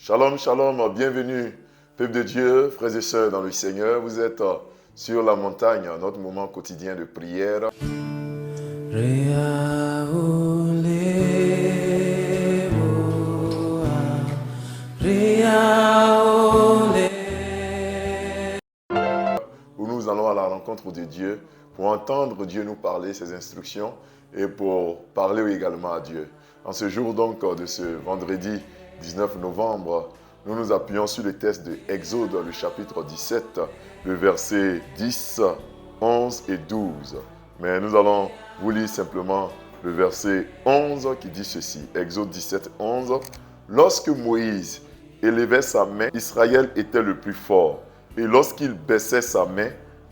Shalom, shalom, bienvenue, peuple de Dieu, frères et sœurs dans le Seigneur. Vous êtes sur la montagne, notre moment quotidien de prière. Où nous allons à la rencontre de Dieu pour entendre Dieu nous parler, ses instructions et pour parler également à Dieu. En ce jour donc de ce vendredi 19 novembre, nous nous appuyons sur le texte de Exode, le chapitre 17, le verset 10, 11 et 12. Mais nous allons vous lire simplement le verset 11 qui dit ceci. Exode 17, 11. Lorsque Moïse élevait sa main, Israël était le plus fort. Et lorsqu'il baissait sa main,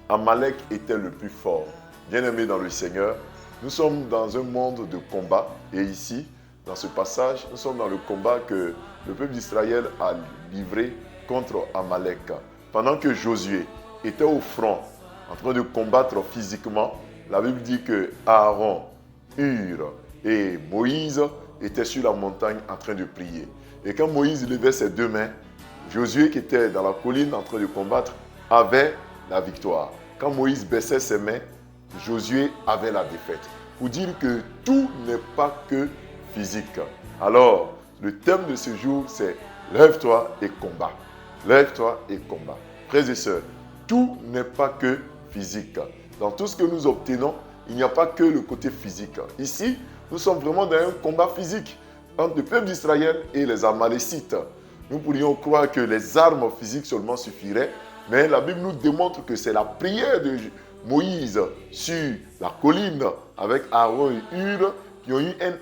Amalek était le plus fort. Bien-aimés dans le Seigneur, nous sommes dans un monde de combat. Et ici, dans ce passage, nous sommes dans le combat que le peuple d'Israël a livré contre Amalek. Pendant que Josué était au front, en train de combattre physiquement, la Bible dit que Aaron, Hur et Moïse étaient sur la montagne en train de prier. Et quand Moïse levait ses deux mains, Josué qui était dans la colline en train de combattre avait la victoire. Quand Moïse baissait ses mains, Josué avait la défaite. Pour dire que tout n'est pas que physique. Alors, le thème de ce jour, c'est « Lève-toi et combat ». Lève-toi et combat. Frères et sœurs, tout n'est pas que physique. Dans tout ce que nous obtenons, il n'y a pas que le côté physique. Ici, nous sommes vraiment dans un combat physique entre le peuple d'Israël et les Amalécites. Nous pourrions croire que les armes physiques seulement suffiraient, mais la Bible nous démontre que c'est la prière de Moïse sur la colline avec Aaron et Hur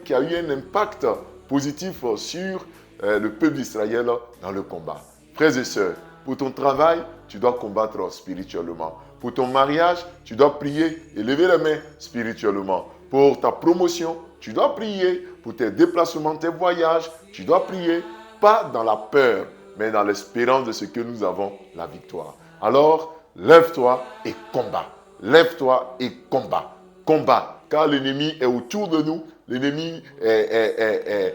qui a eu un impact positif sur le peuple d'Israël dans le combat. Frères et sœurs, pour ton travail, tu dois combattre spirituellement. Pour ton mariage, tu dois prier et lever les mains spirituellement. Pour ta promotion, tu dois prier. Pour tes déplacements, tes voyages, tu dois prier. Pas dans la peur, mais dans l'espérance de ce que nous avons la victoire. Alors, lève-toi et combat. Lève-toi et combat. Combat, car l'ennemi est autour de nous. L'ennemi est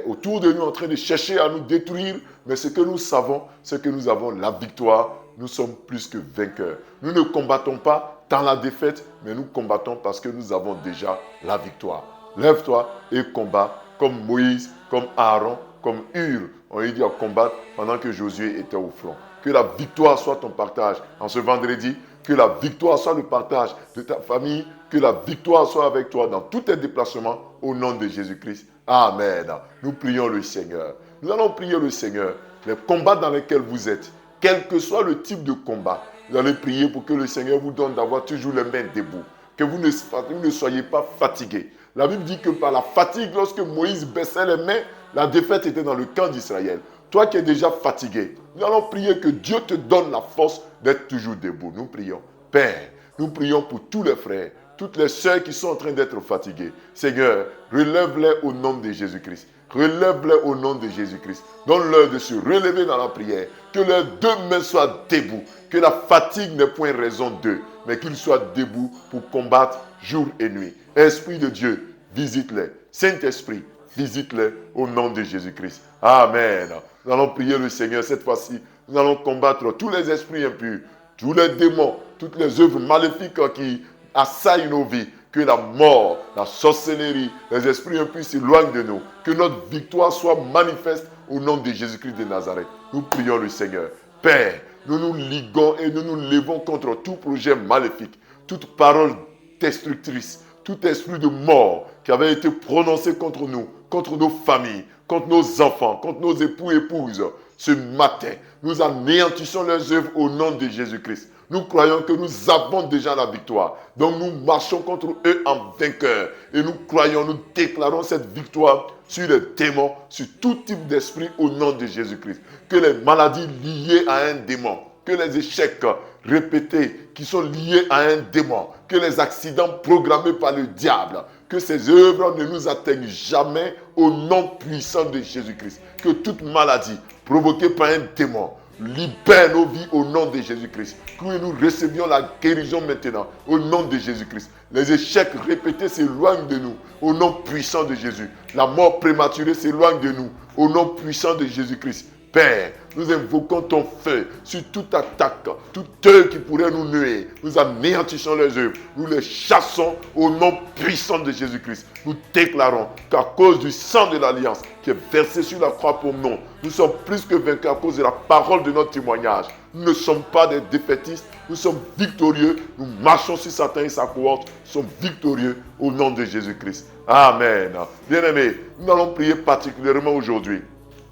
autour de nous en train de chercher à nous détruire. Mais ce que nous savons, c'est que nous avons la victoire. Nous sommes plus que vainqueurs. Nous ne combattons pas dans la défaite, mais nous combattons parce que nous avons déjà la victoire. Lève-toi et combat comme Moïse, comme Aaron, comme Hur ont eu à combattre pendant que Josué était au front. Que la victoire soit ton partage en ce vendredi. Que la victoire soit le partage de ta famille. Que la victoire soit avec toi dans tous tes déplacements au nom de Jésus-Christ. Amen. Nous prions le Seigneur. Nous allons prier le Seigneur. Les combats dans lesquels vous êtes, quel que soit le type de combat, vous allez prier pour que le Seigneur vous donne d'avoir toujours les mains debout. Que vous ne soyez pas fatigués. La Bible dit que par la fatigue, lorsque Moïse baissait les mains, la défaite était dans le camp d'Israël. Toi qui es déjà fatigué, nous allons prier que Dieu te donne la force d'être toujours debout. Nous prions. Père, nous prions pour tous les frères, toutes les sœurs qui sont en train d'être fatiguées. Seigneur, relève-les au nom de Jésus-Christ. Relève-les au nom de Jésus-Christ. Donne-leur de se relever dans la prière. Que leurs deux mains soient debout. Que la fatigue n'ait point raison d'eux, mais qu'ils soient debout pour combattre jour et nuit. Esprit de Dieu, visite-les. Saint-Esprit, visite-les au nom de Jésus-Christ. Amen. Nous allons prier le Seigneur cette fois-ci. Nous allons combattre tous les esprits impurs, tous les démons, toutes les œuvres maléfiques qui assaillent nos vies. Que la mort, la sorcellerie, les esprits impurs s'éloignent de nous. Que notre victoire soit manifeste au nom de Jésus-Christ de Nazareth. Nous prions le Seigneur. Père, nous nous liguons et nous nous levons contre tout projet maléfique, toute parole destructrice, tout esprit de mort qui avait été prononcé contre nous, contre nos familles, contre nos enfants, contre nos époux et épouses. Ce matin, nous anéantissons leurs œuvres au nom de Jésus-Christ. Nous croyons que nous avons déjà la victoire. Donc nous marchons contre eux en vainqueur. Et nous croyons, nous déclarons cette victoire sur les démons, sur tout type d'esprit au nom de Jésus-Christ. Que les maladies liées à un démon, que les échecs répétés qui sont liés à un démon, que les accidents programmés par le diable, que ces œuvres ne nous atteignent jamais au nom puissant de Jésus-Christ. Que toute maladie provoquée par un démon libère nos vies au nom de Jésus-Christ. Que nous recevions la guérison maintenant au nom de Jésus-Christ. Les échecs répétés s'éloignent de nous au nom puissant de Jésus. La mort prématurée s'éloigne de nous au nom puissant de Jésus-Christ. Père, nous invoquons ton feu sur toute attaque, toute œuvre qui pourrait nous nuire. Nous anéantissons les œuvres. Nous les chassons au nom puissant de Jésus-Christ. Nous déclarons qu'à cause du sang de l'Alliance qui est versé sur la croix pour nous sommes plus que vaincus à cause de la parole de notre témoignage. Nous ne sommes pas des défaitistes, nous sommes victorieux. Nous marchons sur Satan et sa cohorte. Nous sommes victorieux au nom de Jésus-Christ. Amen. Bien-aimés, nous allons prier particulièrement aujourd'hui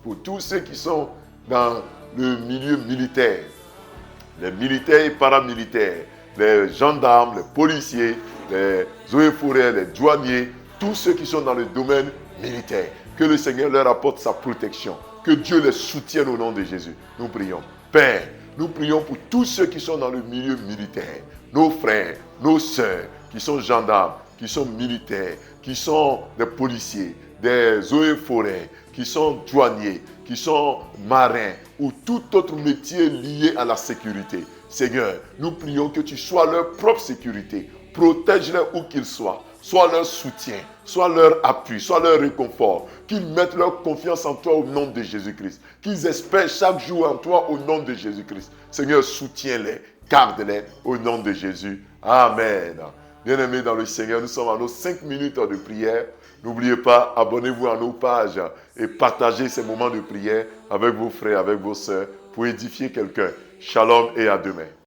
pour tous ceux qui sont dans le milieu militaire, les militaires et paramilitaires, les gendarmes, les policiers, les eaux et forêts, les douaniers, tous ceux qui sont dans le domaine militaire. Que le Seigneur leur apporte sa protection. Que Dieu les soutienne au nom de Jésus. Nous prions. Père, nous prions pour tous ceux qui sont dans le milieu militaire, nos frères, nos sœurs, qui sont gendarmes, qui sont militaires, qui sont des policiers, des eaux et forêts, qui sont douaniers, qui sont marins ou tout autre métier lié à la sécurité. Seigneur, nous prions que tu sois leur propre sécurité. Protège-les où qu'ils soient. Sois leur soutien, sois leur appui, sois leur réconfort. Qu'ils mettent leur confiance en toi au nom de Jésus-Christ. Qu'ils espèrent chaque jour en toi au nom de Jésus-Christ. Seigneur, soutiens-les, garde-les au nom de Jésus. Amen. Bien-aimés dans le Seigneur, nous sommes à nos 5 minutes de prière. N'oubliez pas, abonnez-vous à nos pages et partagez ces moments de prière avec vos frères, avec vos sœurs pour édifier quelqu'un. Shalom et à demain.